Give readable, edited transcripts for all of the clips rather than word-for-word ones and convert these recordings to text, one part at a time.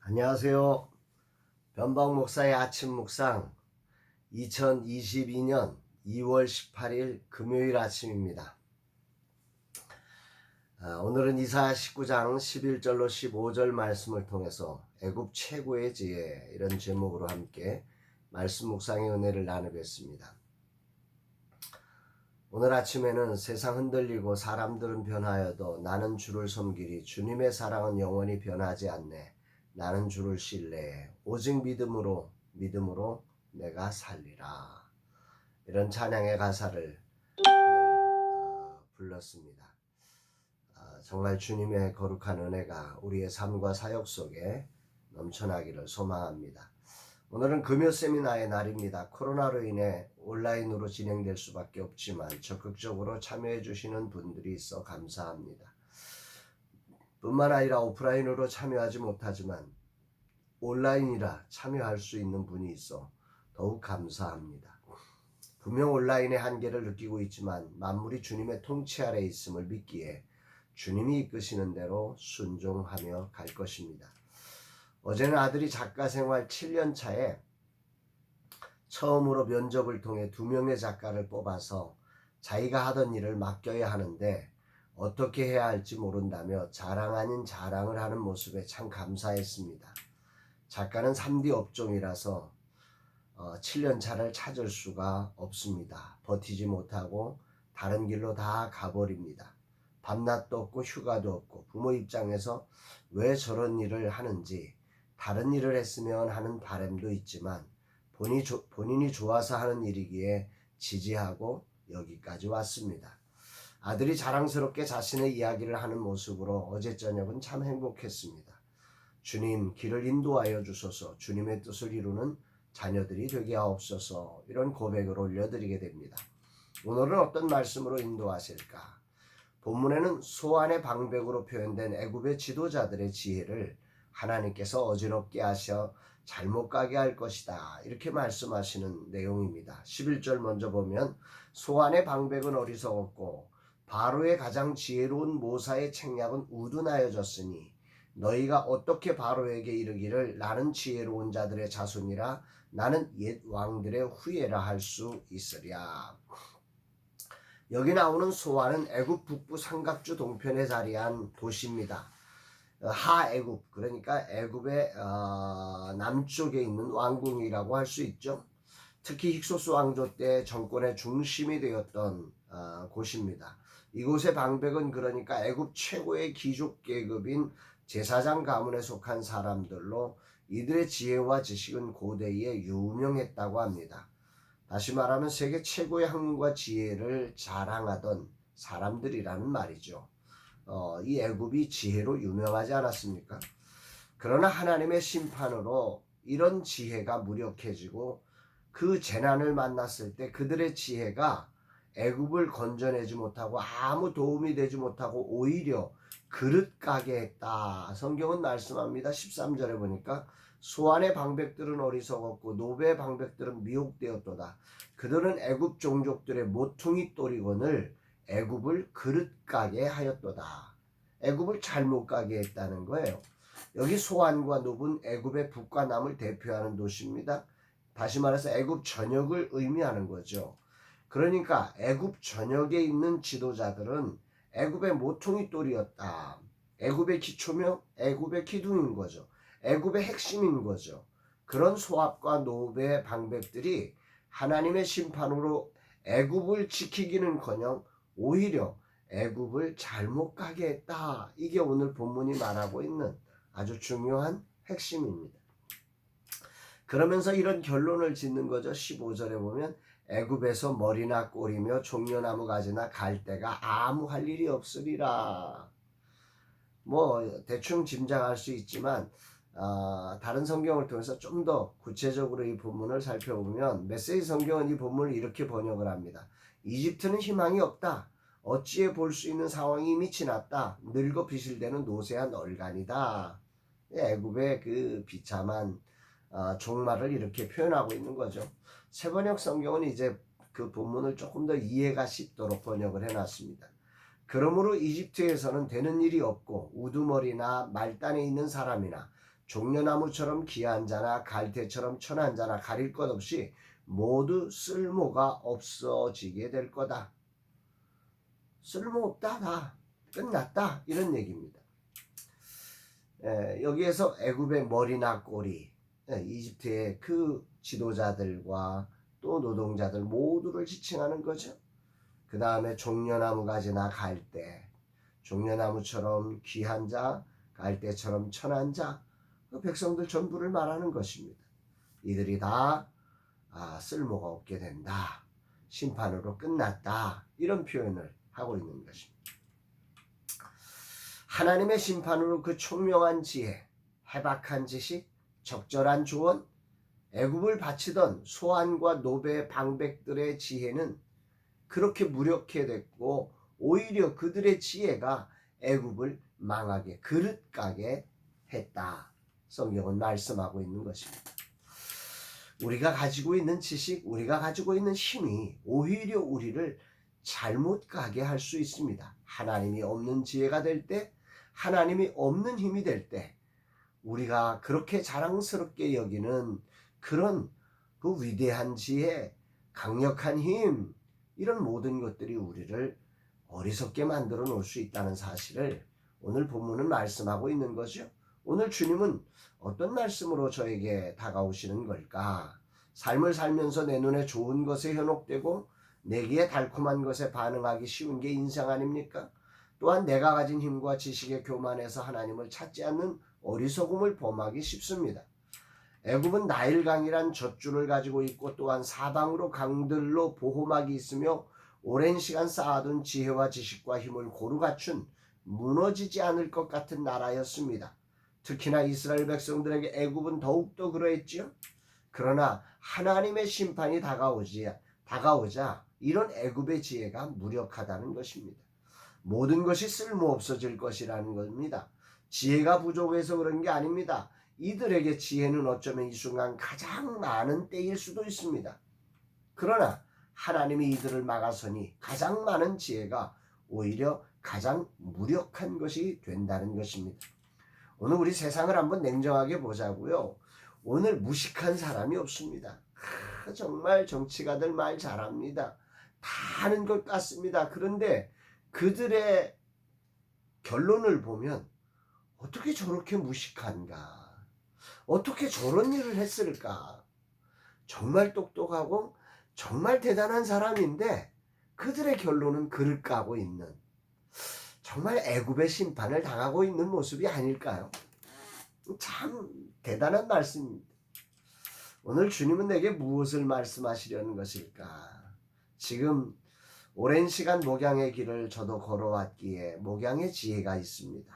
안녕하세요. 변방 목사의 아침 묵상 2022년 2월 18일 금요일 아침입니다. 오늘은 이사야 19장 11절로 15절 말씀을 통해서 애굽 최고의 지혜 이런 제목으로 함께 말씀 묵상의 은혜를 나누겠습니다. 오늘 아침에는 세상 흔들리고 사람들은 변하여도 나는 주를 섬기리. 주님의 사랑은 영원히 변하지 않네. 나는 주를 신뢰해. 오직 믿음으로 내가 살리라. 이런 찬양의 가사를 오늘 불렀습니다. 정말 주님의 거룩한 은혜가 우리의 삶과 사역 속에 넘쳐나기를 소망합니다. 오늘은 금요 세미나의 날입니다. 코로나로 인해 온라인으로 진행될 수밖에 없지만 적극적으로 참여해 주시는 분들이 있어 감사합니다. 뿐만 아니라 오프라인으로 참여하지 못하지만 온라인이라 참여할 수 있는 분이 있어 더욱 감사합니다. 분명 온라인의 한계를 느끼고 있지만 만물이 주님의 통치 아래 있음을 믿기에 주님이 이끄시는 대로 순종하며 갈 것입니다. 어제는 아들이 작가 생활 7년 차에 처음으로 면접을 통해 2명의 작가를 뽑아서 자기가 하던 일을 맡겨야 하는데 어떻게 해야 할지 모른다며 자랑 아닌 자랑을 하는 모습에 참 감사했습니다. 작가는 3D 업종이라서 7년 차를 찾을 수가 없습니다. 버티지 못하고 다른 길로 다 가버립니다. 밤낮도 없고 휴가도 없고 부모 입장에서 왜 저런 일을 하는지 다른 일을 했으면 하는 바람도 있지만 본인이 좋아서 하는 일이기에 지지하고 여기까지 왔습니다. 아들이 자랑스럽게 자신의 이야기를 하는 모습으로 어제 저녁은 참 행복했습니다. 주님 길을 인도하여 주소서. 주님의 뜻을 이루는 자녀들이 되게 하옵소서. 이런 고백을 올려드리게 됩니다. 오늘은 어떤 말씀으로 인도하실까? 본문에는 소환의 방백으로 표현된 애굽의 지도자들의 지혜를 하나님께서 어지럽게 하셔 잘못 가게 할 것이다. 이렇게 말씀하시는 내용입니다. 11절 먼저 보면 소환의 방백은 어리석었고 바로의 가장 지혜로운 모사의 책략은 우둔하여졌으니 너희가 어떻게 바로에게 이르기를 나는 지혜로운 자들의 자손이라 나는 옛 왕들의 후예라 할 수 있으랴. 여기 나오는 소환은 애굽 북부 삼각주 동편에 자리한 도시입니다. 하애굽, 그러니까 애굽의 남쪽에 있는 왕궁이라고 할 수 있죠. 특히 힉소스 왕조 때 정권의 중심이 되었던 곳입니다. 이곳의 방백은 그러니까 애굽 최고의 귀족 계급인 제사장 가문에 속한 사람들로 이들의 지혜와 지식은 고대에 유명했다고 합니다. 다시 말하면 세계 최고의 학문과 지혜를 자랑하던 사람들이라는 말이죠. 이 애굽이 지혜로 유명하지 않았습니까? 그러나 하나님의 심판으로 이런 지혜가 무력해지고 그 재난을 만났을 때 그들의 지혜가 애굽을 건져내지 못하고 아무 도움이 되지 못하고 오히려 그릇 가게 했다. 성경은 말씀합니다. 13절에 보니까 소환의 방백들은 어리석었고 노베의 방백들은 미혹되었도다. 그들은 애굽 종족들의 모퉁이 또리건을 애굽을 그릇 가게 하였도다. 애굽을 잘못 가게 했다는 거예요. 여기 소환과 노브는 애굽의 북과 남을 대표하는 도시입니다. 다시 말해서 애굽 전역을 의미하는 거죠. 그러니까 애굽 전역에 있는 지도자들은 애굽의 모퉁이 돌이었다. 애굽의 기초며 애굽의 기둥인 거죠. 애굽의 핵심인 거죠. 그런 소압과 노베의 방백들이 하나님의 심판으로 애굽을 지키기는커녕 오히려 애굽을 잘못 가게 했다. 이게 오늘 본문이 말하고 있는 아주 중요한 핵심입니다. 그러면서 이런 결론을 짓는 거죠. 15절에 보면 애굽에서 머리나 꼬리며 종려나무 가지나 갈대가 아무 할 일이 없으리라. 대충 짐작할 수 있지만 다른 성경을 통해서 좀 더 구체적으로 이 본문을 살펴보면 메시지 성경은 이 본문을 이렇게 번역을 합니다. 이집트는 희망이 없다. 어찌해 볼 수 있는 상황이 이미 지났다. 늙어 비실대는 노쇠한 얼간이다. 애굽의 그 비참한 종말을 이렇게 표현하고 있는 거죠. 새번역 성경은 이제 그 본문을 조금 더 이해가 쉽도록 번역을 해놨습니다. 그러므로 이집트에서는 되는 일이 없고 우두머리나 말단에 있는 사람이나 종려나무처럼 귀한 자나 갈대처럼 천한 자나 가릴 것 없이 모두 쓸모가 없어지게 될 거다. 쓸모없다, 다 끝났다, 이런 얘기입니다. 여기에서 애굽의 머리나 꼬리, 이집트의 그 지도자들과 또 노동자들 모두를 지칭하는 거죠. 그 다음에 종려나무 가지나 갈대, 종려나무처럼 귀한 자, 갈대처럼 천한 자, 그 백성들 전부를 말하는 것입니다. 이들이 다 쓸모가 없게 된다, 심판으로 끝났다, 이런 표현을 하고 있는 것입니다. 하나님의 심판으로 그 총명한 지혜, 해박한 지식, 적절한 조언, 애굽을 바치던 소환과 노베 방백들의 지혜는 그렇게 무력해 됐고, 오히려 그들의 지혜가 애굽을 망하게, 그릇 가게 했다, 성경은 말씀하고 있는 것입니다. 우리가 가지고 있는 지식, 우리가 가지고 있는 힘이 오히려 우리를 잘못 가게 할 수 있습니다. 하나님이 없는 지혜가 될 때, 하나님이 없는 힘이 될 때, 우리가 그렇게 자랑스럽게 여기는 그런 그 위대한 지혜, 강력한 힘, 이런 모든 것들이 우리를 어리석게 만들어 놓을 수 있다는 사실을 오늘 본문은 말씀하고 있는 거죠. 오늘 주님은 어떤 말씀으로 저에게 다가오시는 걸까? 삶을 살면서 내 눈에 좋은 것에 현혹되고 내기에 달콤한 것에 반응하기 쉬운 게 인생 아닙니까? 또한 내가 가진 힘과 지식에 교만해서 하나님을 찾지 않는 어리석음을 범하기 쉽습니다. 애굽은 나일강이란 젖줄을 가지고 있고, 또한 사방으로 강들로 보호막이 있으며 오랜 시간 쌓아둔 지혜와 지식과 힘을 고루 갖춘 무너지지 않을 것 같은 나라였습니다. 특히나 이스라엘 백성들에게 애굽은 더욱더 그러했지요. 그러나 하나님의 심판이 다가오자 이런 애굽의 지혜가 무력하다는 것입니다. 모든 것이 쓸모없어질 것이라는 겁니다. 지혜가 부족해서 그런 게 아닙니다. 이들에게 지혜는 어쩌면 이 순간 가장 많은 때일 수도 있습니다. 그러나 하나님이 이들을 막아서니 가장 많은 지혜가 오히려 가장 무력한 것이 된다는 것입니다. 오늘 우리 세상을 한번 냉정하게 보자고요. 오늘 무식한 사람이 없습니다. 정말 정치가들 말 잘합니다. 다 아는 것 같습니다. 그런데 그들의 결론을 보면 어떻게 저렇게 무식한가? 어떻게 저런 일을 했을까? 정말 똑똑하고 정말 대단한 사람인데 그들의 결론은 그를 까고 있는, 정말 애굽의 심판을 당하고 있는 모습이 아닐까요? 참 대단한 말씀입니다. 오늘 주님은 내게 무엇을 말씀하시려는 것일까? 지금 오랜 시간 목양의 길을 저도 걸어왔기에 목양의 지혜가 있습니다.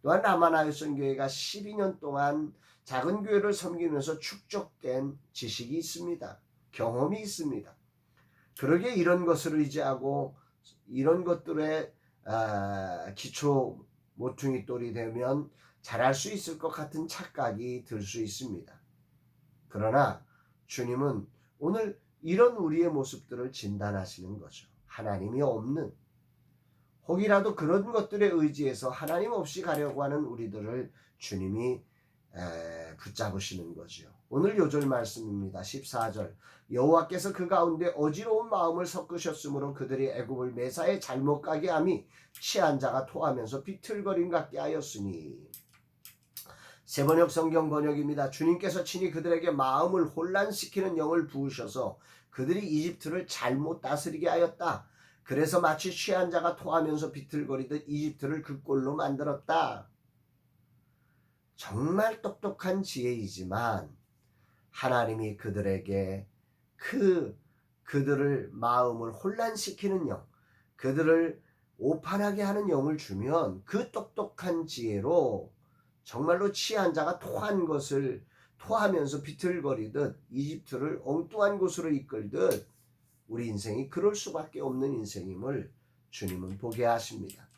또한 라마나요선 교회가 12년 동안 작은 교회를 섬기면서 축적된 지식이 있습니다. 경험이 있습니다. 그러기에 이런 것을 의지하고 이런 것들의 기초 모퉁이 돌이 되면 잘할 수 있을 것 같은 착각이 들 수 있습니다. 그러나 주님은 오늘 이런 우리의 모습들을 진단하시는 거죠. 하나님이 없는, 혹이라도 그런 것들에 의지해서 하나님 없이 가려고 하는 우리들을 주님이 붙잡으시는 거죠. 오늘 요절 말씀입니다. 14절. 여호와께서 그 가운데 어지러운 마음을 섞으셨으므로 그들이 애굽을 매사에 잘못 가게 함이 취한 자가 토하면서 비틀거림 같게 하였으니. 세번역 성경 번역입니다. 주님께서 친히 그들에게 마음을 혼란시키는 영을 부으셔서 그들이 이집트를 잘못 다스리게 하였다. 그래서 마치 취한 자가 토하면서 비틀거리듯 이집트를 그 꼴로 만들었다. 정말 똑똑한 지혜이지만 하나님이 그들에게 그들을 마음을 혼란시키는 영, 그들을 오판하게 하는 영을 주면 그 똑똑한 지혜로 정말로 취한 자가 토하면서 비틀거리듯 이집트를 엉뚱한 곳으로 이끌듯 우리 인생이 그럴 수밖에 없는 인생임을 주님은 보게 하십니다.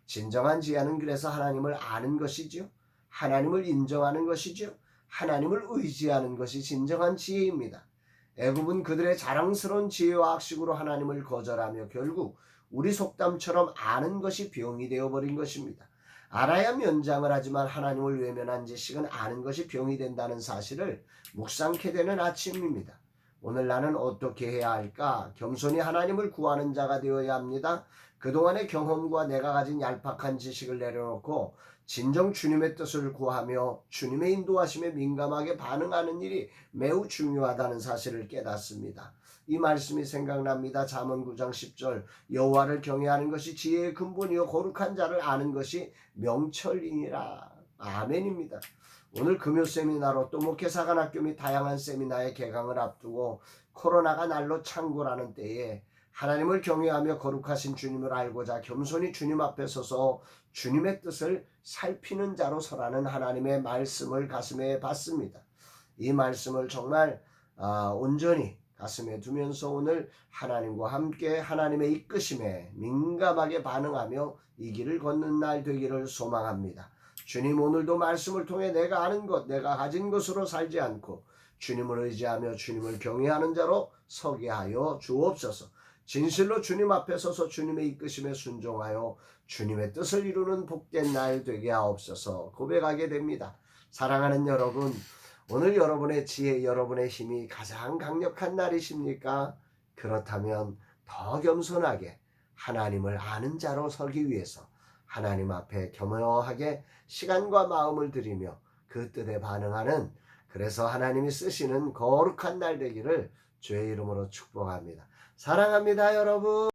진정한 지혜는 그래서 하나님을 아는 것이죠. 하나님을 인정하는 것이죠. 하나님을 의지하는 것이 진정한 지혜입니다. 애굽은 그들의 자랑스러운 지혜와 학식으로 하나님을 거절하며 결국 우리 속담처럼 아는 것이 병이 되어버린 것입니다. 알아야 면장을 하지만 하나님을 외면한 지식은 아는 것이 병이 된다는 사실을 묵상케 되는 아침입니다. 오늘 나는 어떻게 해야 할까? 겸손히 하나님을 구하는 자가 되어야 합니다. 그동안의 경험과 내가 가진 얄팍한 지식을 내려놓고 진정 주님의 뜻을 구하며 주님의 인도하심에 민감하게 반응하는 일이 매우 중요하다는 사실을 깨닫습니다. 이 말씀이 생각납니다. 잠언 9장 10절 여호와를 경외하는 것이 지혜의 근본이요 거룩한 자를 아는 것이 명철이니라. 아멘입니다. 오늘 금요 세미나로 또 목회사관학교 및 다양한 세미나의 개강을 앞두고 코로나가 날로 창궐하는 때에 하나님을 경외하며 거룩하신 주님을 알고자 겸손히 주님 앞에 서서 주님의 뜻을 살피는 자로 서라는 하나님의 말씀을 가슴에 받습니다. 이 말씀을 정말 온전히 가슴에 두면서 오늘 하나님과 함께 하나님의 이끄심에 민감하게 반응하며 이 길을 걷는 날 되기를 소망합니다. 주님, 오늘도 말씀을 통해 내가 아는 것, 내가 가진 것으로 살지 않고 주님을 의지하며 주님을 경외하는 자로 서게 하여 주옵소서. 진실로 주님 앞에 서서 주님의 이끄심에 순종하여 주님의 뜻을 이루는 복된 날 되게 하옵소서 고백하게 됩니다. 사랑하는 여러분, 오늘 여러분의 지혜, 여러분의 힘이 가장 강력한 날이십니까? 그렇다면 더 겸손하게 하나님을 아는 자로 서기 위해서 하나님 앞에 겸허하게 시간과 마음을 들이며 그 뜻에 반응하는, 그래서 하나님이 쓰시는 거룩한 날 되기를 주의 이름으로 축복합니다. 사랑합니다, 여러분.